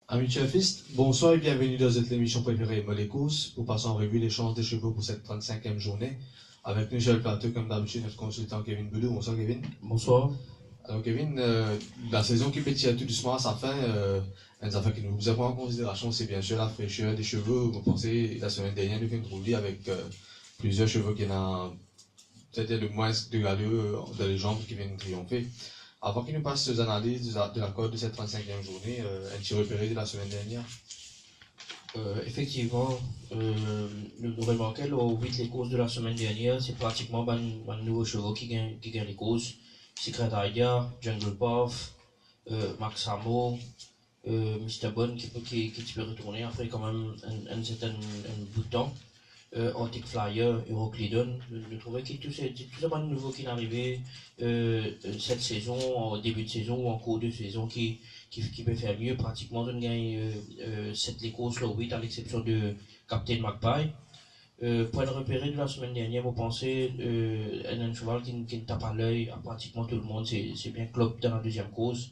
Amis Chefistes, bonsoir et bienvenue dans cette émission préférée Molécous pour passer en revue les chances des chevaux pour cette 35e journée. Avec nous sur le plateau, comme d'habitude, notre consultant Kevin Boulou. Bonsoir Kevin. Bonsoir. Alors Kevin, la saison qui pétille tout doucement à sa fin, un affaire que nous avons en considération, c'est bien sûr la fraîcheur des chevaux. Vous pensez, la semaine dernière, nous avons trouvé avec plusieurs chevaux qui ont peut-être le moins de galeux dans les jambes qui viennent triompher. Avant qu'il nous passe aux analyses de l'accord de cette 35e journée, un petit repéré de la semaine dernière. Effectivement, nous remarquons au vite les courses de la semaine dernière, c'est pratiquement un nouveau chevaux qui gagne les courses. Secret Idea, Jungle Path, Max Hamo, Mr. Bun qui peut retourner après quand même un certain bout de temps. Arctic Flyer, Euroclidon, je trouvais que tout ces nouveaux qui arrivaient cette saison, en début de saison ou en cours de saison qui peut faire mieux. Pratiquement, on gagne 7 les courses, le 8 à l'exception de Captain Magpie. Pour le repérer de la semaine dernière, vous pensez un cheval qui ne tape à l'œil à pratiquement tout le monde, c'est bien Klopp dans la deuxième course.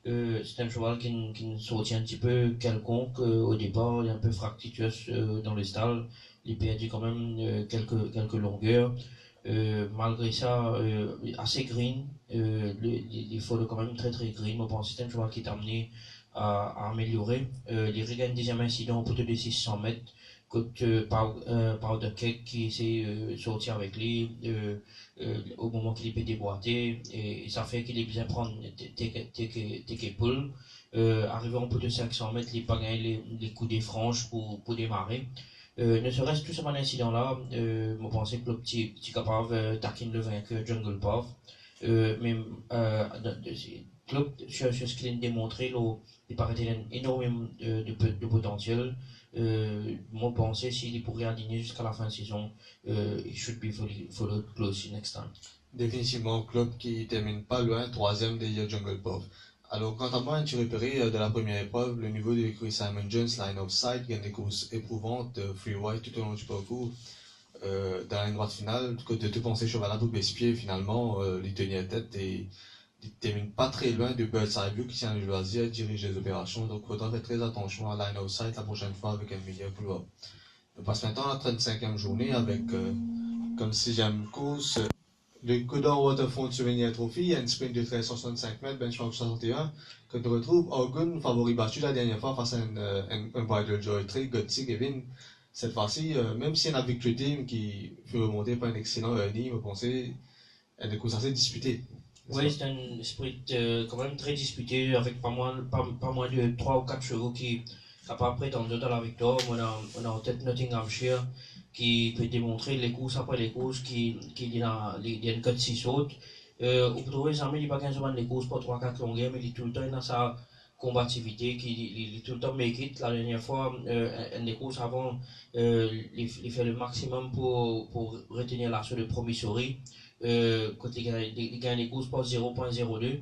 C'est un cheval qui sortit un petit peu quelconque au départ, il est un peu fractious dans le stall. Il perdit quand même quelques longueurs. Malgré ça, assez green. Les follows quand même très très green. On pense que c'est un cheval qui est amené à améliorer. Il regagne deuxième incident au poteau de 600 mètres. Côté Powder Cake qui s'est sorti avec lui au moment qu'il est déboîté. Et ça fait qu'il est bien prendre tes poules. Arrivé en poteau de 500 mètres, il n'a pas gagné les coups des franges pour démarrer. Ne serait-ce tout ce bon incident-là, je pensais que le petit capable taquine le vainqueur Jungle Path. Mais Club, sur ce qu'il a démontré, il paraît qu'il a énormément de potentiel. Moi, pensais s'il pourrait aligner jusqu'à la fin de saison, il should be followed closely next time. Définitivement, club qui termine pas loin, troisième derrière Jungle Pop. Alors, quant à moi, un petit repéré de la première épreuve, le niveau de l'écurie Simon Jones, line of sight, gagne des courses éprouvantes, free wide tout au long du parcours. Dans la ligne droite finale, de tout penser cheval pour Bespier, finalement, il tenait tête et il termine pas très loin de Birdside View qui tient le loisir, dirige les opérations. Donc, il faudra faire très attention à line of sight la prochaine fois avec un meilleur couloir. On passe maintenant à la 35e journée avec, comme sixième course, le Godon Waterfront Souvenir Trophy, il y a une sprint de 1365 mètres, benchmark 61, que tu retrouves Orgun, favori battu la dernière fois face à un Bridal Joy très Gothic Kevin. Cette fois-ci, même si y a la Victory Team qui fut remontée par un excellent Ernie, vous pensez, elle est une course assez disputée. Oui, c'est un sprint quand même très disputé avec pas moins de 3 ou 4 chevaux qui sont pas prétendus dans la victoire. On a en tête Nottinghamshire qui peut démontrer les courses après les courses qu'il y a une cote 6 haute. On peut trouver jamais il pas qu'un les courses pour 3-4 longueurs, mais il est tout le temps dans sa combativité, il est tout le temps make it. La dernière fois, des courses avant, il fait le maximum pour retenir l'assaut de promissory. Quand il gagne les courses pour 0.02.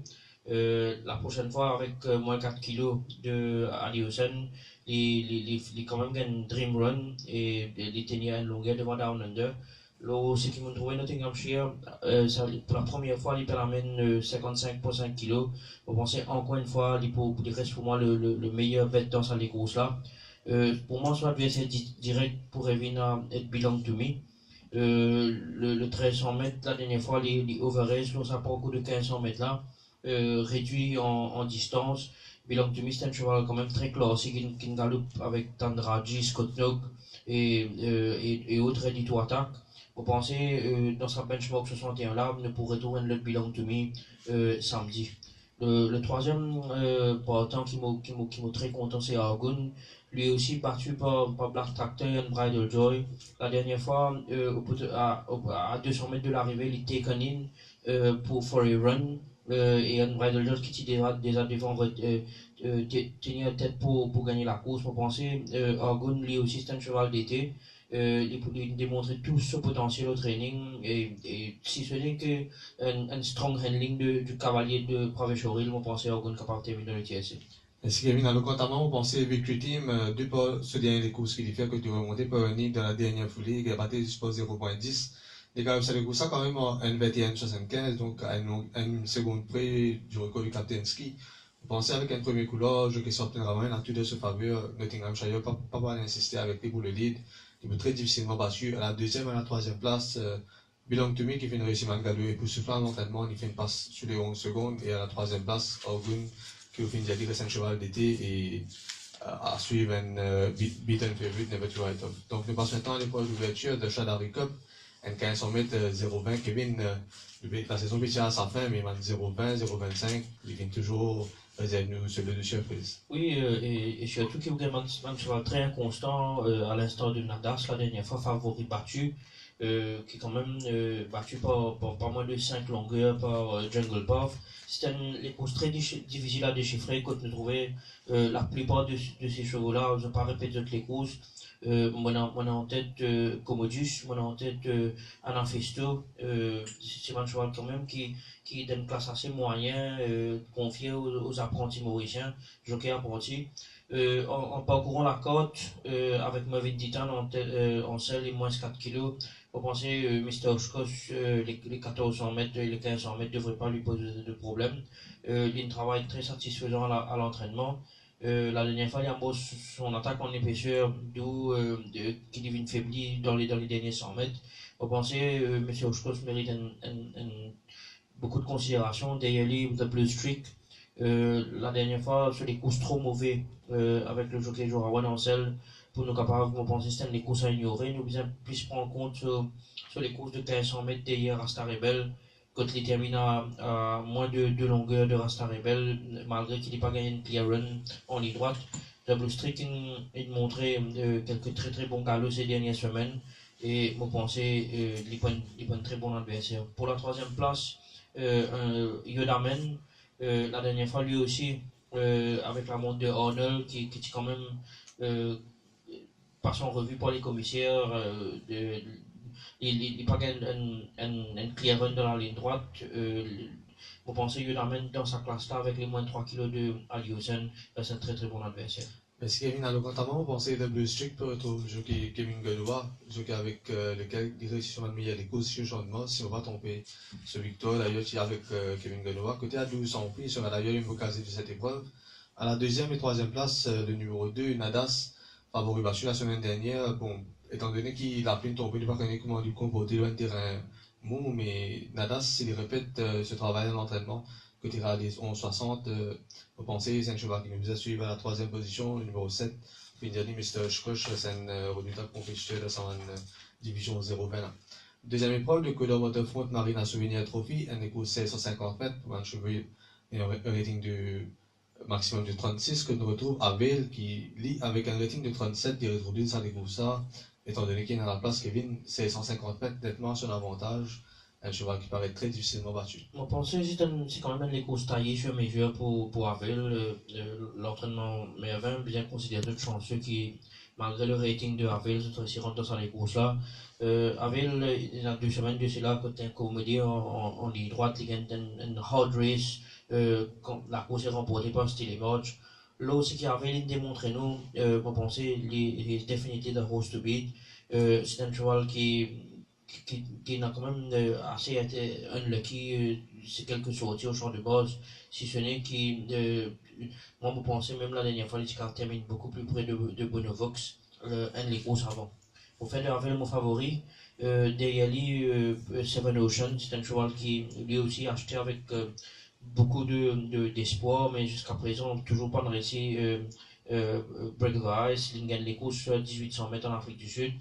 La prochaine fois, avec moins 4 kilos de Aliosen, il quand même gagne Dream Run et il tenir une longueur devant Down Under. Là, ce qui m'a trouvé Nottinghamshire, pour la première fois, il amène 55,5 kg. Vous pensez encore une fois, il reste pour moi le meilleur bet dans cette course là. Pour moi, soit adversaire direct pour Evina et Belong to Me. Le 1300 mètres, la dernière fois, les overrace, ça prend beaucoup de 1500 mètres là, réduit en distance. Belong to Me, c'est un cheval quand même très classique, qui galope avec Tandraji, Scott Nock et autres ready to attack. Vous pensez, dans sa benchmark 61 là, ne pourrait trouver le Belong to Me samedi. Le troisième partant qui m'a très content, c'est Argun. Lui aussi battu par Black Tractor et Bridal Joy. La dernière fois, à 200 mètres de l'arrivée, il était taken in pour For a Run. Et Bridal Joy qui était déjà devant tenir tête pour gagner la course. Pour penser, Argun, lui aussi, c'est un cheval d'été. Il démontrer tout ce potentiel au training et si ce n'est qu'un strong handling du cavalier de Praveshoril, on pensait à Argun capable de terminer le TSC. Est-ce Kevin, alors notamment, vous pensez Victory Team, deux pas ce dernier des courses qu'il fait, que tu remonté par un dans la dernière foulée, qui a battu jusqu'à 0.10. Les gars, ça le ça quand même en 1,21,75, donc à une seconde près du record du Captain Ski. Pensez avec un premier couleur, je qui sortait vraiment à tout de ce faveur, Nottinghamshire, pas insister avec lui pour le lead. Il peut très difficilement battu. À la deuxième et à la troisième place, Belong to Me qui fait une réussite malgré et pour souffler en entraînement, il fait une passe sur les 11 secondes. Et à la troisième place, Orgun qui au fin de reste un cheval d'été et à suivre un beaten favorite, Never to Write Off. Donc nous passons maintenant à l'épreuve d'ouverture de Shadari Cup, un 1500 mètres 0,20. Kevin, la saison est à sa fin, mais il m'a 0,20, 0,25. Il vient toujours réserve-nous sur le de surprise. Oui, et surtout qu'il y a un cheval très inconstant à l'instar de Nadas, la dernière fois favori battu. Qui est quand même battu par pas moins de 5 longueurs par Jungle Path. C'était les courses très difficiles à déchiffrer quand nous trouvons la plupart de ces chevaux-là. Je ne vais pas répéter toutes les courses. Moi, on a en tête Commodus, moi, on a en tête Anafesto. C'est un cheval quand même qui est d'une classe assez moyenne, confié aux apprentis mauriciens, jockey apprenti. En parcourant la côte, avec Mauvais Titan en selle et moins 4 kg, vous pensez Mr. Oshkosh, les 1400 mètres et les 1500 mètres ne devraient pas lui poser de problème. Il a un travail très satisfaisant à l'entraînement. La dernière fois, il a son attaque en épaisseur, d'où qui devient faibli dans les derniers 100 mètres. Vous pensez M. Oshkosh mérite beaucoup de considération. Derrière lui, The Blue Streak. La dernière fois, sur les courses trop mauvais avec le jockey Jorawan en selle, pour nous capables, vous pensez que c'était les courses à ignorer, nous bien plus prendre en compte sur les courses de 1500 mètres derrière Rasta Rebel, quand il termine à moins de longueur de Rasta Rebel, malgré qu'il n'ait pas gagné une clear run en ligne droite. Double Streak il montrait quelques très très bons galops ces dernières semaines, et vous pensez il est un très bon adversaire. Pour la troisième place, Yodamen, la dernière fois lui aussi, avec la montre de Arnold qui est quand même passé en revue par les commissaires, il n'a pas gagné un clear run dans la ligne droite. Vous pensez qu'il amène dans sa classe là avec les moins de 3 kg de Aliosen, c'est un très très bon adversaire. Merci Kevin. Alors, notamment, vous pensez de Blue Streak pour retrouver jockey Kevin Galois, jockey avec lequel il réussit sûrement de les causes sur changement, si on va tomber ce victoire, d'ailleurs, qui est avec Kevin Galois. Côté à 1200 prix, il sera d'ailleurs une occasion de cette épreuve. À la deuxième et troisième place, le numéro 2, Nadas, favori battu la semaine dernière. Bon, étant donné qu'il a pris une tombée, il n'a pas connu comment lui comporter loin de terrain mou, mais Nadas, s'il répète ce travail en entraînement, côté à les 11,60, vous pensez, c'est un cheval qui nous a suivi à la troisième position, le numéro 7. Puis dernier, Mr. Shkosh, c'est un redoutable compétiteur de sa division 0,20. Deuxième épreuve, le Coda Waterfront Marina Souvenir Trophy, un écho 1650 mètres pour un cheval et un rating de maximum de 36 que nous retrouvons à Vale qui lit avec un rating de 37 qui retrouve ça découvre ça, étant donné qu'il est dans la place Kevin, 1650 mètres nettement son avantage. Un cheval qui paraît très difficilement battu. Je pense que c'est quand même les courses taillées sur mesure pour Havel. L'entraînement merveilleux, bien considéré de chanceux qui, malgré le rating de Havel, se aussi rentre dans les courses là. Havel, il y a 2 semaines de cela, quand un comédie en ligne droite, il gagne un hard race, quand la course est remportée par Steely March. Là aussi, qui Havel, il démontre nous, pour penser, il est définitivement the horse to beat. C'est un cheval qui n'a quand même assez été unlucky, c'est quelques sorties au champ de base, si ce n'est qui, moi je pensais même la dernière fois, les cartes terminent beaucoup plus près de Bonovox, un des courses avant. Pour faire de Havel mon favori, derrière lui, Seven Ocean, c'est un cheval qui lui aussi acheté avec beaucoup d'espoir, mais jusqu'à présent toujours pas de réussi. Break of Ice, il gagne les courses sur 1800 mètres en Afrique du Sud.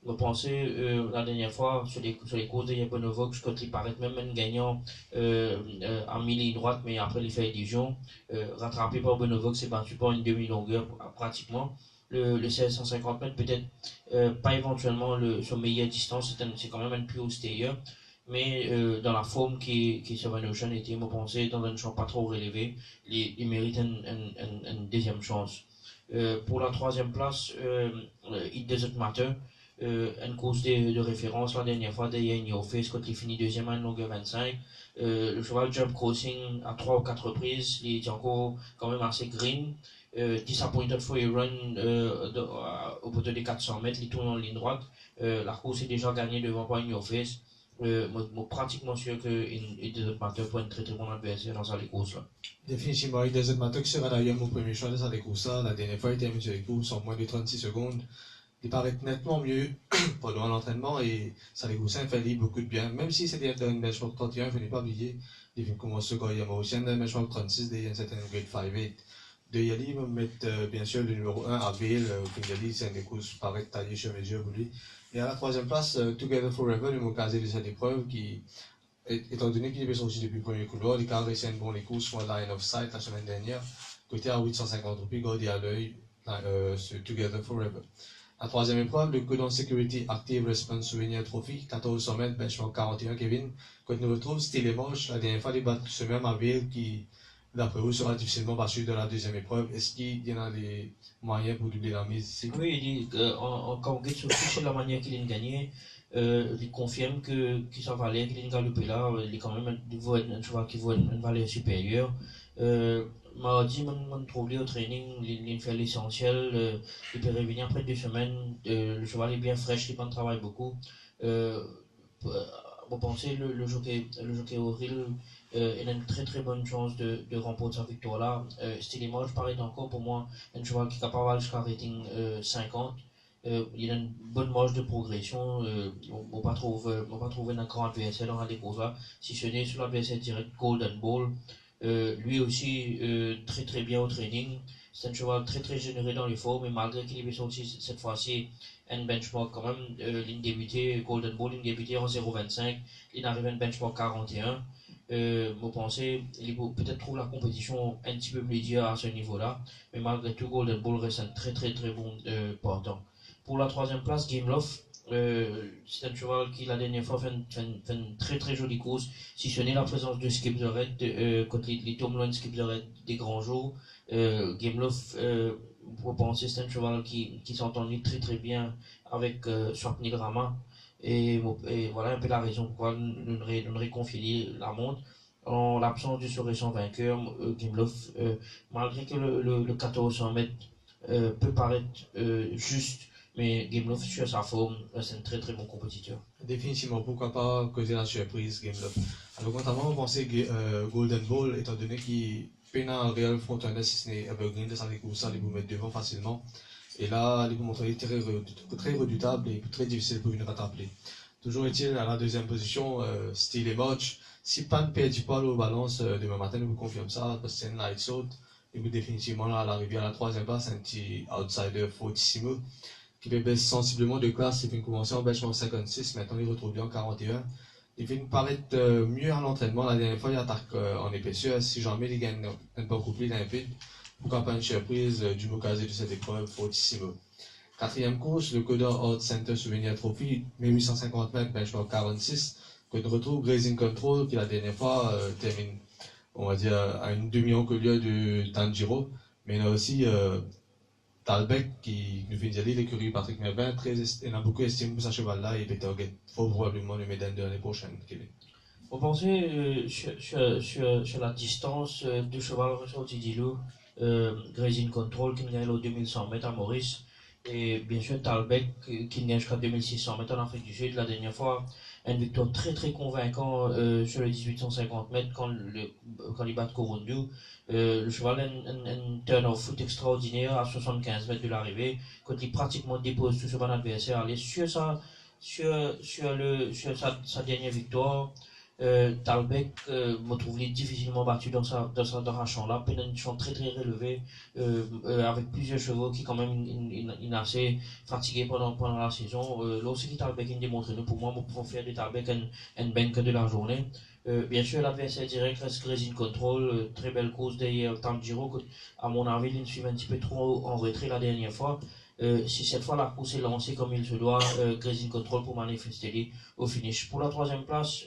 Vous pensez, la dernière fois, sur les courses de Yabonovox, quand il paraît même un gagnant en mi-ligne droite, mais après il fait illusion, rattrapé par Bonovox et battu par une demi-longueur pratiquement. Le 1650 mètres, peut-être pas éventuellement son meilleure distance, c'est quand même un plus haut stayer, mais dans la forme qui Seven Ocean était, vous pensez, dans un champ pas trop relevé, il mérite une deuxième chance. Pour la troisième place, It Doesn't Matter. Une course de référence la dernière fois derrière New Face quand il finit deuxième à une longueur 25. Le cheval Jump Crossing à 3 ou 4 reprises, il est encore quand même assez green. Disappointed for a run au poteau des 400 mètres, il tourne en ligne droite. La course est déjà gagnée devant par New Face. pratiquement sûr qu'il Desert Matter pour un très très bon adversaire dans les courses là. Définitivement, Desert Matter sera d'ailleurs mon premier choix dans les courses. La dernière fois, il termine sur les courses en moins de 36 secondes. Il paraît nettement mieux pendant l'entraînement et ça les coussins fait beaucoup de bien. Même si c'était dans une benchmark 31, il ne faut pas oublier, il vient commencer quand il y a aussi une benchmark 36, il y a une certaine grade 5-8. De Yali, on met bien sûr le numéro 1 à Bale, Yali, c'est une course paraît taillée sur mesure pour lui. Et à la troisième place, Together Forever, le mot casé de cette épreuve qui, étant donné qu'il est sorti depuis le premier couloir, il a réussi un bon les courses sur Line of Sight la semaine dernière, côté à 850 roupies, gardé à l'œil sur Together Forever. La troisième épreuve, le Golden Security Active Response Souvenir Trophy, 1400 mètres, benchmark 41, Kevin. Quand nous retrouve Style Moche, la dernière fois, il bat ce même Avil qui, d'après vous, sera difficilement battu de la deuxième épreuve. Est-ce qu'il y en a des moyens pour doubler la mise ici? Oui, il dit, quand on regarde sur la manière qu'il a gagné, il confirme que sa valeur qu'il a galopé là, il est quand même un cheval qui vaut une valeur supérieure. Mardi, on trouve au training, il fait l'essentiel, il peut revenir après 2 semaines, le cheval est bien fraîche, il travaille beaucoup. Vous pensez le jockey Auril, il a une très très bonne chance de remporter sa victoire là. Style Moche paraît encore pour moi un cheval qui est capable jusqu'à rating 50. Il a une bonne marge de progression. On va pas trouver un grand adversaire dans la course là. Si ce n'est sur l'adversaire direct Golden Ball. Lui aussi très très bien au training. C'est un cheval très très généreux dans l'effort, mais malgré qu'il est sorti cette fois-ci un benchmark quand même, ligne débutée, Golden Ball, ligne débutée en 0,25, il arrive à un benchmark 41. Vous pensez, il peut-être trouve la compétition un petit peu médiocre à ce niveau-là, mais malgré tout, Golden Ball reste un très très très bon portant. Pour la troisième place, Game Love, c'est un cheval qui la dernière fois fait une très très jolie course, si ce n'est la présence de Skip the Red, quand les Tomlin Skip the Red des grands jours. Game Love, vous pensez, c'est un cheval qui s'entend très très bien avec Swapnil Rama. Et voilà un peu la raison pourquoi nous ne réconfilier la montre. En l'absence du récent vainqueur, Game Love, malgré que le 1400 mètres peut paraître juste, mais Game Love sur sa forme, c'est un très très bon compétiteur. Définitivement, pourquoi pas causer la surprise Game Love. Alors notamment, on pensait Golden Ball, étant donné qu'il peine un réel frontonnet, si ce n'est Evergreen, de sa course, il vous mettre devant facilement. Et là, il vous montrer très redoutable et très difficile pour une rattraper. Toujours est-il, à la deuxième position, Style et Moch. Si pas ne perdit pas au balance demain matin, je vous confirme ça, parce que c'est une light out. Et vous définitivement là, à l'arrivée à la troisième place, un petit outsider fortissimo qui baisse sensiblement de classe. Il vient commencer en benchmark 56, maintenant il retrouve bien en 41. Il vient paraître mieux à l'entraînement. La dernière fois, il attaque en épaisseur. Si jamais il gagne un bon couplet limpide, pourquoi pas une surprise du mot casé de cette épreuve fortissimo. Quatrième course, le Coda Hard Center Souvenir Trophy, 1850 mètres, benchmark 46. Qu'on retrouve Grazing Control, qui la dernière fois termine, on va dire, à une demi-encolure de Tanjiro. Mais il y a aussi Talbec qui nous vient d'y aller, l'écurie Patrick Mervin, il a beaucoup estimé pour ce cheval-là et il target faut probablement le médaille de l'année prochaine. Vous pensez sur la distance du cheval ressorti d'Ilo, Grazing Control qui gagne au 2100 mètres à Maurice, et bien sûr Talbec qui gagne jusqu'à 2600 mètres en Afrique du Sud. La dernière fois, une victoire très très convaincante sur les 1850 mètres quand il bat Corundu. Le cheval a un turn of foot extraordinaire à 75 mètres de l'arrivée, quand il pratiquement dépose tout sur son adversaire. Allez, sur sa dernière victoire, Talbec me trouve difficilement battu dans un champ là, un champ très très relevé, avec plusieurs chevaux qui quand même il assez fatigué pendant la saison. Là aussi Talbec il démontre, nous pour moi nous pouvons faire de Talbec un bank de la journée. Bien sûr l'adversaire direct reste Grazing Control, très belle course derrière Tanjiro, à mon avis il suit un petit peu trop en retrait la dernière fois. Si cette fois la course est lancée comme il se doit, Grazing Control pour manifester au finish. Pour la troisième place,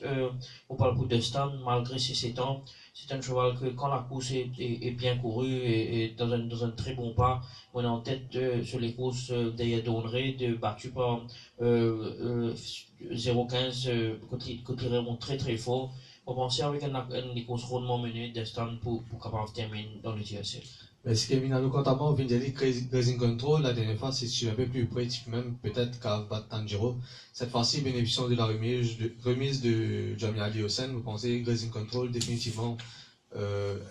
on parle pour Destin, malgré ses 7 ans, c'est un cheval que quand la course est bien courue et dans un très bon pas, on est en tête sur les courses derrière Donneray, battu par 0,15 quand il remonte très très fort. On pensait avec une course rondement menée d'Eston pour capable terminer dans le TSL. Mais ce Kevin a notamment Vindiali Grazing Control, la dernière fois, c'est un peu plus près, même peut-être qu'à Tanjiro. Cette fois-ci, bénéficiant de la remise de Jamie Ali Hossein, vous pensez Grazing Control, définitivement,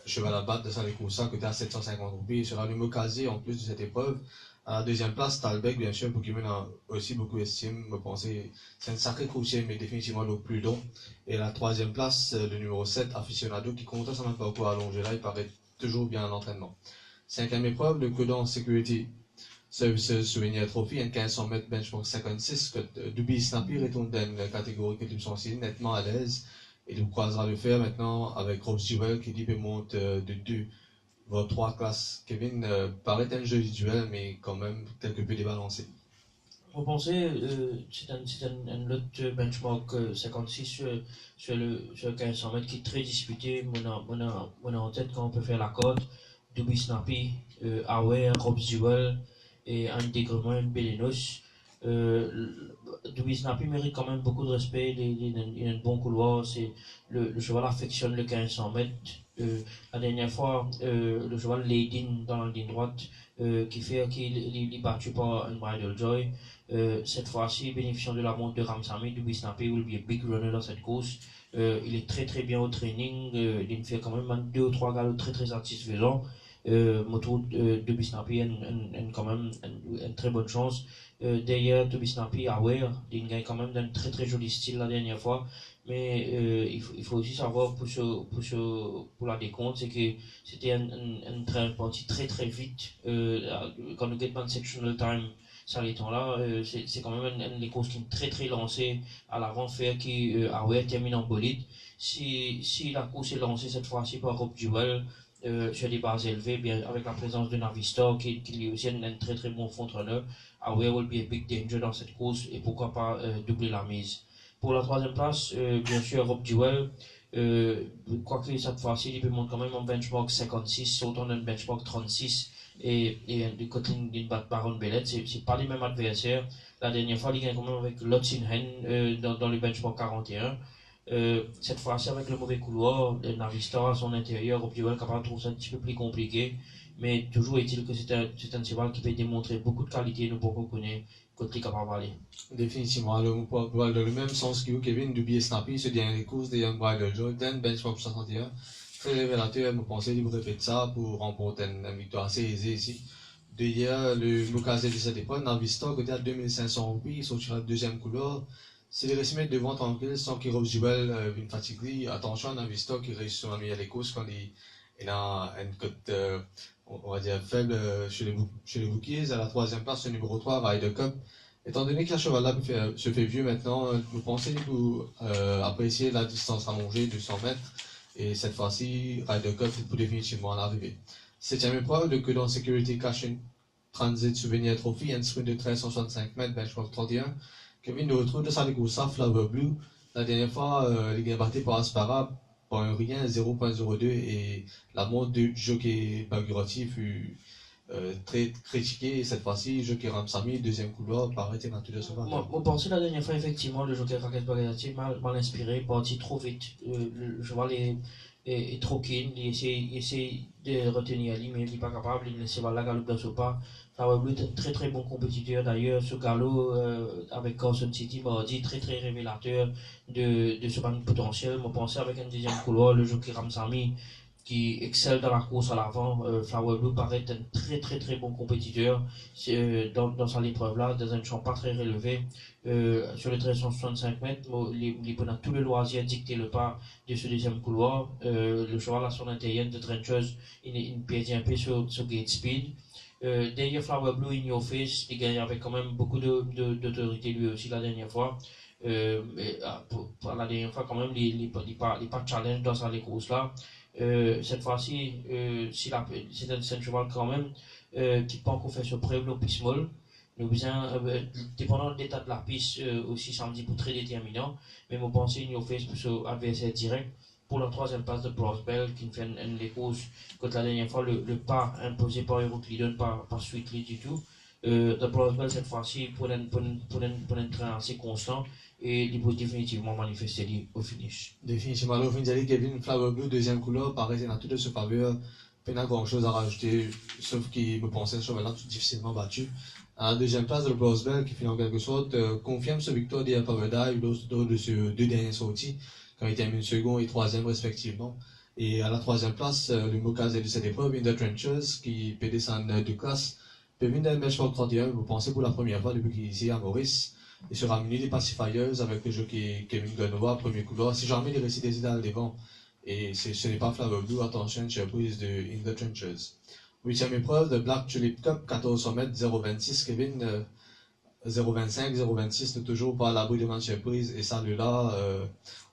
cheval à battre de Salekousa, côté à 750 roupies, sera le mot casé en plus de cette épreuve. À la deuxième place, Talbek, bien sûr, Pokémon a aussi beaucoup estime, vous pensez, c'est un sacré coursier, mais définitivement le plus long. Et la troisième place, le numéro 7, Aficionado, qui compte son parcours allongé là, il paraît toujours bien à l'entraînement. Cinquième épreuve, le Codon Security Services Souvenir Trophy, un 1500 mètres benchmark 56, que Duby Snappy retourne dans une catégorie que sont aussi nettement à l'aise. Et il croisera le faire maintenant avec Rob Stewart qui dit qu'il monte de 2 voire 3 classes. Kevin paraît un jeu visuel, mais quand même quelque peu débalancé. Vous pensez, c'est un autre benchmark 56 sur le 1500 mètres qui est très disputé. On a en tête quand on peut faire la cote. Duby Snappy, Aware, Rob Zewell et Andy Grumman, Belenos. Duby Snappy mérite quand même beaucoup de respect. Il a un bon couloir. Le cheval affectionne le 1500 mètres. La dernière fois, le cheval Leydin dans la ligne droite qui fait qu'il est battu par un Bridal Joy. Cette fois-ci, bénéficiant de la montre de Ramsamy, Duby Snappy will be a big runner dans cette course. Il est très très bien au training. Il fait quand même 2 ou 3 galops très très satisfaisants. Moto Duby Snappy a quand même une très bonne chance. D'ailleurs, Duby Snappy, Aware, il gagne quand même d'un très très joli style la dernière fois. Mais il faut aussi savoir pour la décompte, c'est que c'était un train parti très très vite. Quand le Gateman Sectional Time, ça les temps là, c'est quand même une des courses qui est très très lancée à l'avant, faire qui termine en bolide. Si la course est lancée cette fois-ci par Rob Duel, sur des bases élevées, bien avec la présence de Navistar qui lui aussi un très très bon fond-runner, Aware will be a big danger dans cette course et pourquoi pas doubler la mise. Pour la troisième place, bien sûr, Rob Duel. Quoique cette fois-ci, il peut monter quand même en benchmark 56, sautant d'un benchmark 36 et du côté d'une Baron Bellet. C'est pas les mêmes adversaires. La dernière fois, il gagne quand même avec Lotzinhen dans le benchmark 41. Cette fois-ci, avec le mauvais couloir, Navistar à son intérieur, Rob Duel capable de trouver ça un petit peu plus compliqué. Mais toujours est-il que c'est un cheval qui peut démontrer beaucoup de qualité, nous beaucoup connaître. Côté capable d'aller. Définitivement, dans le même sens que Kevin, Duby et Snappy, ce dernier course des Young Bridal Jordan, benchmark 61, très révélateur, vous pensez, vous répétez ça pour remporter une victoire assez aisée ici. D'ailleurs, le Mukase de cette épreuve, Navistar, côté à 2500 roupies, il sortira le deuxième couleur. C'est les récits devant tranquille, sans qu'il Rob Jubel une fatigue. Attention à Navistar qui réussit à améliorer les courses quand il a une cote, on va dire, faible chez les bookies. À la troisième place, le numéro 3, Ryder Cup. Étant donné que la cheval-là se fait vieux maintenant, vous pensez que vous appréciez la distance allongée de 100 mètres et cette fois-ci, Ryder Cup pour définitivement à l'arrivée. Septième épreuve, le Codon Security Cash Transit Souvenir Trophy, un sprint de 1365 mètres, benchmark 31. Kevin nous retrouve de Salekousa, Flower Blue. La dernière fois, il est battu par Aspara par un rien, 0.02 et la montre du jockey Bagurati fut très critiqué. Cette fois-ci, jockey Ramsamy, deuxième couloir, paraît être nature de sauvage. Moi, pensais la dernière fois, effectivement, le jockey Raquel Bagurati mal inspiré, parti trop vite. Le cheval est trop keen, il essaie de retenir lui, mais il n'est pas capable, il laisse la galope dans ce pas. Flower Blue est un très très bon compétiteur d'ailleurs, ce galop avec Carson City m'a dit très très révélateur de ce potentiel. Moi, pensais avec un deuxième couloir, le jockey Ramsamy qui excelle dans la course à l'avant. Flower Blue paraît être un très très très bon compétiteur dans sa épreuve là, dans un champ pas très relevé. Sur les 1365 mètres, il a tout le loisir de dicter le pas de ce deuxième couloir. Le cheval à son intérieur de trencheuse, il perd un peu sur gate speed. D'ailleurs, Flower Blue in your face, il gagne avec quand même beaucoup d'autorité lui aussi la dernière fois. Pour la dernière fois, quand même, il pas de challenge dans sa course là. Cette fois-ci, c'est un cheval quand même qui peut encore faire ce preuve au piste molle. Nous besoin, dépendant de l'état de la piste, aussi samedi pour très déterminant. Mais mon pensée, il fait pour son adversaire direct. Pour la troisième place de Bell qui fait une courses contre la dernière fois, le pas imposé par Euroclidon, par Sweetly du tout. De Bell cette fois-ci pour un train assez constant et il peut définitivement manifester au finish. Définitivement, au final, Kevin Flower Blue, deuxième couleur, pareil, c'est dans tout de ce faveur. Pas grand chose à rajouter, sauf qu'il me pensait sur cheval difficilement battu. À la deuxième place, le Bros Bell, qui finit en quelque sorte, confirme sa victoire des Power Dive lors de ces deux dernières sorties, quand il termine second et troisième respectivement. Et à la troisième place, le Mokazé de cette épreuve, In the Trenches, qui peut descendre de classe, peut venir d'un match pour 31, vous pensez pour la première fois depuis qu'il est ici à Maurice, et sera muni des pacifiers avec le jockey Kevin Gunova, premier couloir. Si jamais il réussit des idées à devant, et ce n'est pas Flower Blue, attention, surprise de In the Trenches. Huitième épreuve de Black Tulip Cup, 1400 mètres, 0,26, Kevin, 0,25, 0,26, n'est toujours pas à l'abri de surprise, et ça, là,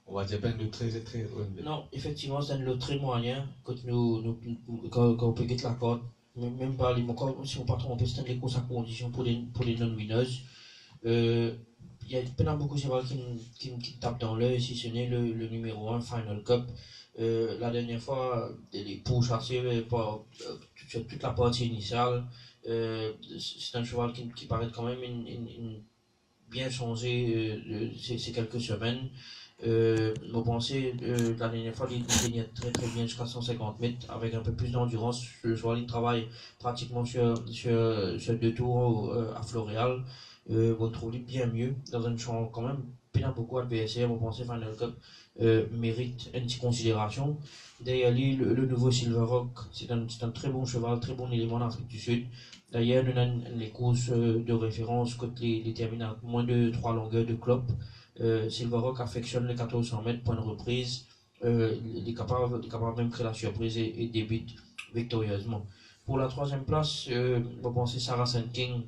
on va dire peine de très relevé. Non, effectivement, c'est un lot très moyen, quand on peut get la corde, même pas les mots, si on ne pas tromper, c'est une course à condition pour les non-winners. Il y a pas beaucoup de cheval qui tapent dans l'œil, si ce n'est le numéro 1 Final Cup. La dernière fois, les pourchassés sur toute la partie initiale. C'est un cheval qui paraît quand même bien changé ces quelques semaines. Vous pensez, la dernière fois, il gagnait très bien jusqu'à 150 mètres avec un peu plus d'endurance. Le cheval, il travaille pratiquement sur 2 tours à Floréal. Vous trouvez bien mieux dans un champ quand même bien beaucoup à BSR. Vous pensez Final Cup mérite une petite considération. Derrière lui, le nouveau Silver Rock, c'est un très bon cheval, très bon élément d'Afrique du Sud. D'ailleurs, on a les courses de référence quand les terminent à moins de 3 longueurs de clope. Silver Rock affectionne les 1400 mètres, point de reprise. Il est capable même de créer la surprise et débute victorieusement. Pour la troisième place, vous pensez Sarah St. King.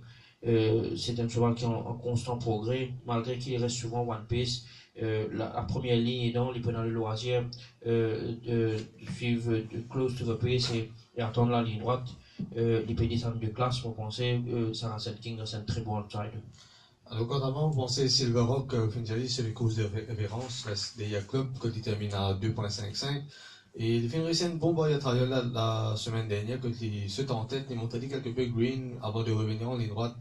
C'est un cheval qui est en constant progrès, malgré qu'il reste souvent one pace. La première ligne est dans, il peut dans le loisir de suivre close to the pace et attendre la ligne droite. Il peut descendre de classe, vous pensez Sarah St. King c'est un très bon outsider. Alors, quand avant, vous pensez Silver Rock, Finjali, c'est les courses de révérence, des Club, quand il termine à 2,55. Et il fait une bonne boîte à travers la semaine dernière, quand il se tentait, il montrait quelque peu green avant de revenir en ligne droite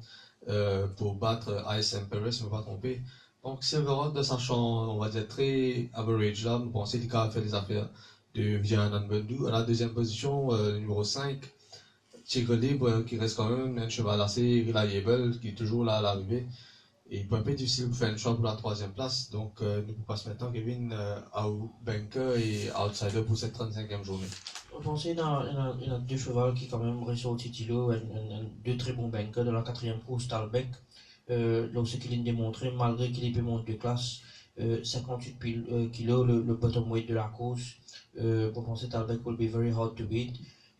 pour battre Ice Emperor, si je ne me pas tromper. Donc, Silver Rock, de sachant, on va dire, très average là, vous pensez qu'il a fait des affaires de Vianan Bundu. À la deuxième position, numéro 5, Tigre Libre, qui reste quand même un cheval assez reliable, qui est toujours là à l'arrivée. Et il peut un peu difficile pour faire une choix pour la troisième place. Donc, nous passons maintenant Kevin à banker et outsider pour cette 35e journée. Vous pensez qu'il y a 2 chevaux qui quand même ressortent Tilo, 2 très bons bankers de la 4e course, Talbec. Donc, ce qu'il a démontré, malgré qu'il ait pu monter de classe, 58 kg, le bottom weight de la course. Vous pensez Talbec will be very hard to beat.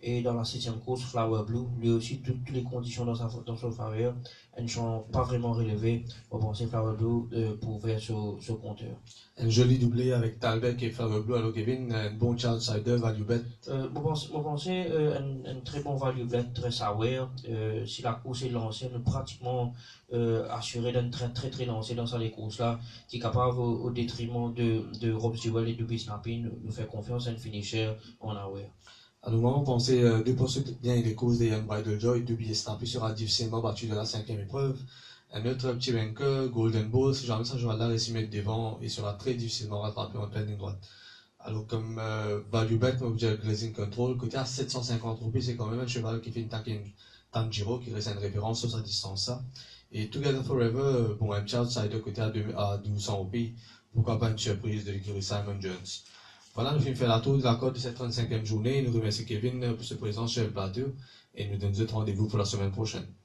Et dans la 7e course, Flower Blue, lui aussi, toutes les conditions dans son faveur, elles ne sont pas vraiment relevées. Vous pensez Flower Blue pour ouvrir ce compteur. Un joli doublé avec Talbec et Flower Blue. Alors Kevin, un bon outsider, value bet. Vous pensez un très bon value bet, très sour. Si la course est lancée, on est pratiquement assuré d'un très lancé dans ces courses-là, qui est capable au détriment de Rob Sewell et de Bisnapping, nous faire confiance à un finisher en aware. À nous moment, pensez 2 postes bien et des courses des Young Bridal Joy, 2 billets stampés sera difficilement battu de la 5e épreuve. Un autre petit banker, Golden Ball, si jamais ça je vais là réussir mettre devant et sera très difficilement rattrapé en pleine ligne droite. Alors comme value bet, comme vous dites, Glazing Control, côté à 750 roupies, c'est quand même un cheval qui fait une Tanjiro, qui reste une référence sur sa distance ça. Et Together Forever, bon, un petit outsider côté à 1200 roupies, pourquoi pas une surprise de l'écurie Simon Jones. Voilà, nous finissons faire la tour de l'accord de cette 35e journée. Nous remercions Kevin pour sa présence sur le plateau et nous donnons rendez-vous pour la semaine prochaine.